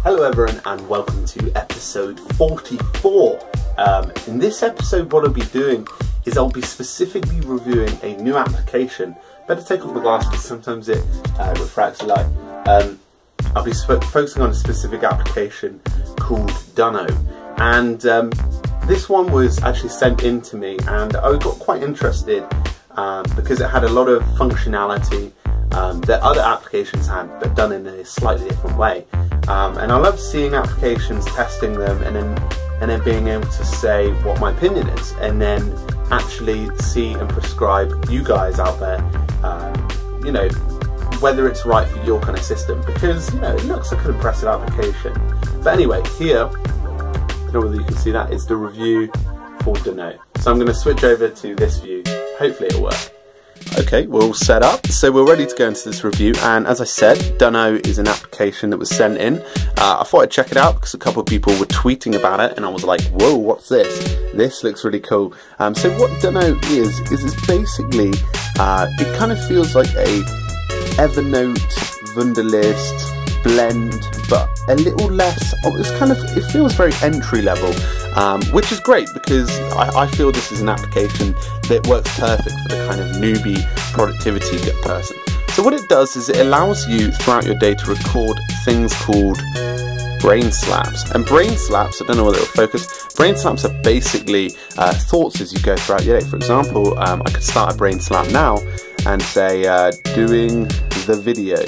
Hello everyone and welcome to episode 44. In this episode what I'll be doing is I'll be specifically reviewing a new application. Better take off the glass because sometimes it refracts light. I'll be focusing on a specific application called Dunno, and this one was actually sent in to me and I got quite interested because it had a lot of functionality that other applications had, but done in a slightly different way. And I love seeing applications, testing them, and then being able to say what my opinion is, and then actually see and prescribe you guys out there, you know, whether it's right for your kind of system, because, you know, it looks like an impressive application. But anyway, here, I don't know whether you can see that, is the review for Dunno. So I'm going to switch over to this view. Hopefully it'll work. Okay, we're all set up, so we're ready to go into this review, and as I said, Dunno is an application that was sent in. I thought I'd check it out because a couple of people were tweeting about it, and I was like, whoa, what's this? This looks really cool. So what Dunno is it's basically, it kind of feels like a Evernote, Wunderlist blend, but a little less, it feels very entry level, which is great because I feel this is an application that works perfect for the kind of newbie productivity person. So what it does is it allows you throughout your day to record things called brain slaps. And brain slaps, I don't know whether it'll focus, brain slaps are basically thoughts as you go throughout your day. For example, I could start a brain slap now and say, doing the video.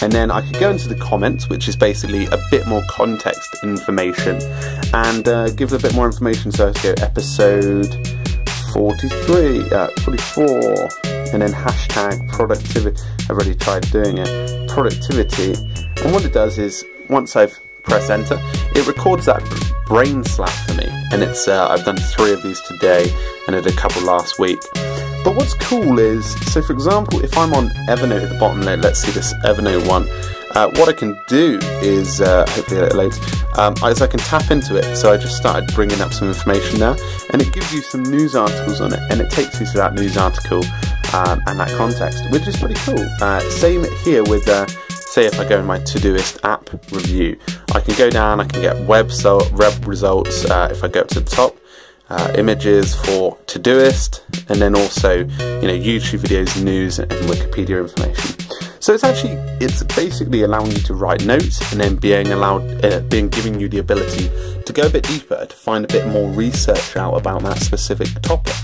And then I could go into the comments, which is basically a bit more context information, and give a bit more information. So let's go episode 43, 44, and then hashtag productivity. I've already tried doing it, productivity. And what it does is, once I've pressed enter, it records that brain slap for me. And it's I've done 3 of these today, and I did a couple last week. But what's cool is, so for example, if I'm on Evernote at the bottom there, let's see this Evernote one, what I can do is, hopefully it loads, is I can tap into it. So I just started bringing up some information now, and it gives you some news articles on it, and it takes you to that news article and that context, which is pretty cool. Same here with, say if I go in my Todoist app review, I can go down, I can get web results if I go up to the top. Images for Todoist, and then also, you know, YouTube videos, news, and Wikipedia information. So it's basically allowing you to write notes, and then giving you the ability to go a bit deeper, to find a bit more research out about that specific topic.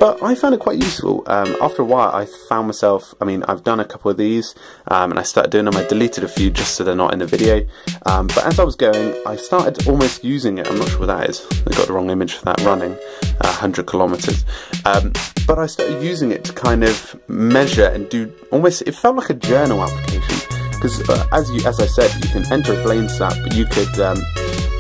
But I found it quite useful. After a while, I found myself, I've done a couple of these, and I started doing them. I deleted a few just so they're not in the video. But as I was going, I started almost using it. I'm not sure what that is. I got the wrong image for that, running 100 kilometers. But I started using it to kind of measure and do almost, it felt like a journal application. Because as I said, you can enter a brain slap, but you could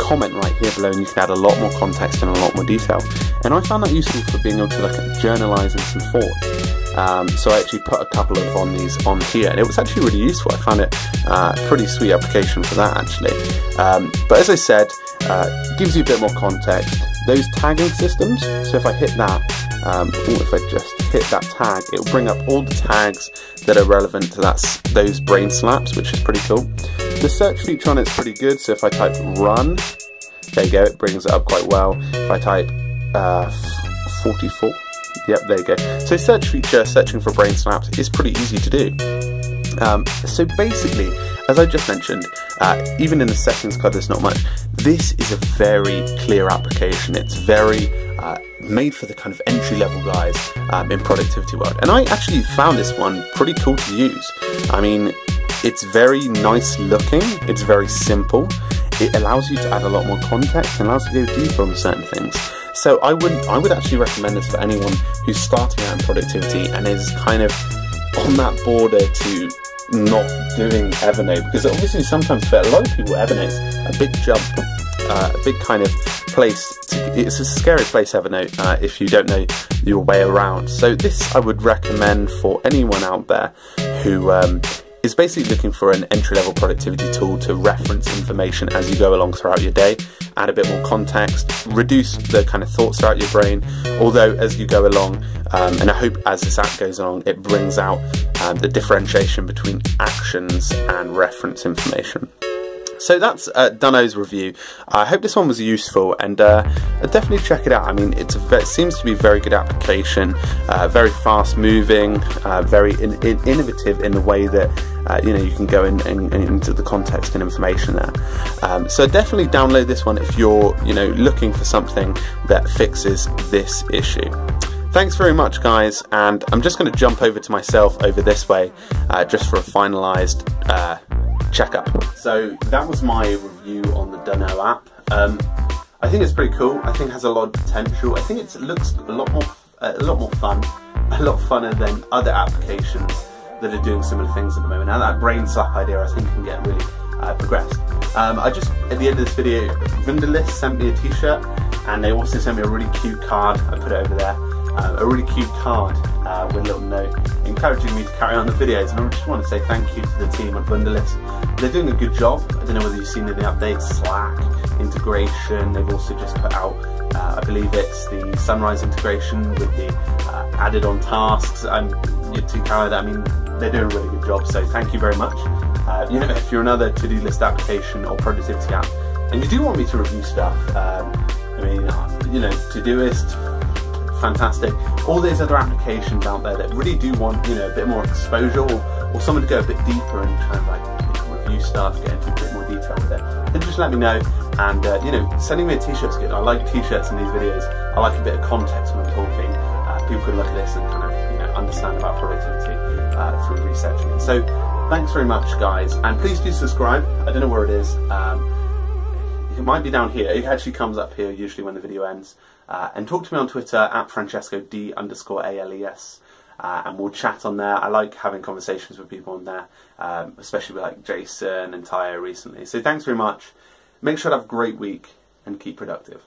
comment right here below, and you can add a lot more context and a lot more detail. And I found that useful for being able to look at journalising some thought. So I actually put a couple of these on here, and it was actually really useful. I found it a pretty sweet application for that, actually. But as I said, it gives you a bit more context. Those tagging systems, so if I hit that, if I just hit that tag, it will bring up all the tags that are relevant to those brain slaps, which is pretty cool. The search feature on it's pretty good, so if I type run, there you go, it brings it up quite well. If I type 44, yep, there you go. So search feature, searching for brain slaps, is pretty easy to do. So basically, as I just mentioned, even in the settings card there's not much. This is a very clear application. It's very made for the kind of entry-level guys in productivity world. And I actually found this one pretty cool to use. It's very nice looking, it's very simple, it allows you to add a lot more context and allows you to go deeper on certain things. So I would actually recommend this for anyone who's starting out in productivity and is kind of on that border to not doing Evernote, because obviously sometimes for a lot of people Evernote's a big jump, a big kind of place. It's a scary place, Evernote, if you don't know your way around. So this I would recommend for anyone out there who is basically looking for an entry-level productivity tool to reference information as you go along throughout your day, add a bit more context, reduce the kind of thoughts throughout your brain, although as you go along, and I hope as this app goes along, it brings out the differentiation between actions and reference information. So that's Dunno's review. I hope this one was useful, and definitely check it out. I mean, it seems to be a very good application, very fast moving, very innovative in the way that you know, you can go into the context and information there. So definitely download this one if you're, you know, looking for something that fixes this issue. Thanks very much, guys, and I'm just going to jump over to myself over this way just for a finalised checkup. So that was my review on the Dunno app. I think it's pretty cool. I think it has a lot of potential. I think it looks a lot more fun, a lot funner than other applications that are doing similar things at the moment. Now that brain slap idea, I think, can get really progressed. I just, at the end of this video, Dunno sent me a t-shirt, and they also sent me a really cute card. I put it over there. A really cute card with a little note encouraging me to carry on the videos, and I just want to say thank you to the team at Dunno. They're doing a good job. I don't know whether you've seen any updates, Slack integration. They've also just put out, I believe it's the Sunrise integration with the added on tasks. You're too coward. I mean, they're doing a really good job, so thank you very much. You know, if you're another to-do list application or productivity app, and you do want me to review stuff, I mean, you know, Todoist, fantastic. All those other applications out there that really do want, you know, a bit more exposure, or someone to go a bit deeper and kind of like review stuff, get into a bit more detail with it, then just let me know. And you know, sending me a t-shirt's good. I like t-shirts in these videos. I like a bit of context when I'm talking. People can look at this and kind of, you know, understand about productivity through researching it. So thanks very much, guys, and please do subscribe. I don't know where it is. It might be down here. It actually comes up here usually when the video ends. And talk to me on Twitter at FrancescoD_ALES, and we'll chat on there. I like having conversations with people on there, especially with like Jason and Taya recently. So thanks very much. Make sure to have a great week and keep productive.